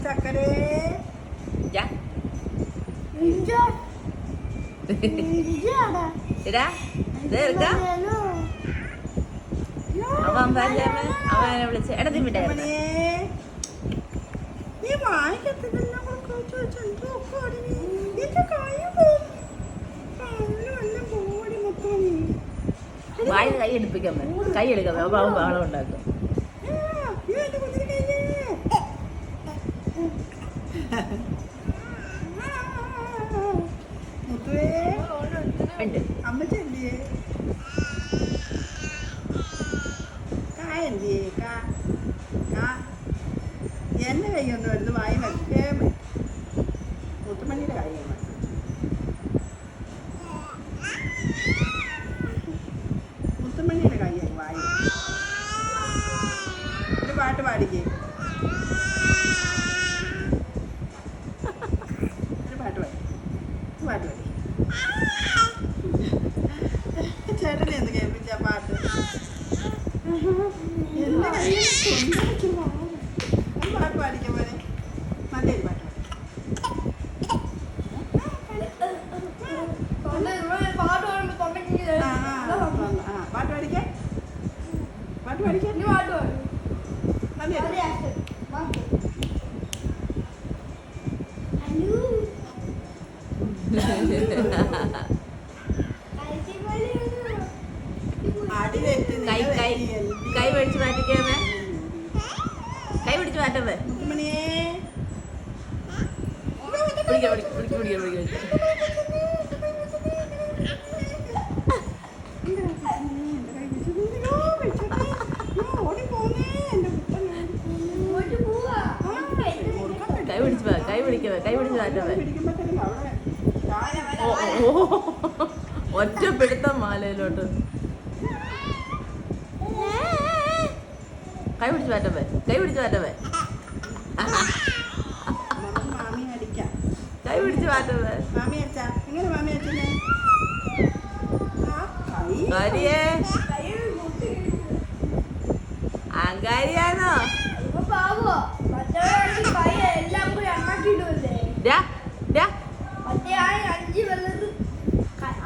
ചക്കരേ അവനെ വിളിച്ച് എടത്തി വിട്ടേ നീ വായിക്കത്തില്ല വായ കൈ എടുപ്പിക്കാൻ കൈ എടുക്കാൻ ബാബു ബഹളം ഉണ്ടാക്കും. അമ്മച്ചെന്തിയേ കായന്തിയേ എന്നെ കൈയൊന്നും എടുത്ത് വായി വയ്ക്കേ മുത്തുമണിയുടെ കൈ മുത്തുമണിയുടെ കൈ വായി ഒരു പാട്ട് പാടിക്കേ ഒരു പാട്ട് പാടി ചേട്ടനെ എന്ത് കേൾപ്പിച്ച പാട്ട് എന്റെ കയ്യിൽ പാട്ട് പാടിക്കാൻ പോലെ നല്ലൊരു പാട്ട് പാട്ട് പാടിക്കാൻ കൈ പിടിച്ച് മാറ്റിക്കാമേ കൈ പിടിച്ച് മാറ്റമേ കൈ പിടിച്ച് മാറ്റമേ ഒറ്റ പിടുത്തം മാലയിലോട്ട് കൈ പിടിച്ച് മാറ്റമേ കൈ പിടിച്ച് മാറ്റമേ അങ്കാരിയാണോ മറ്റേ 5 വെള്ളം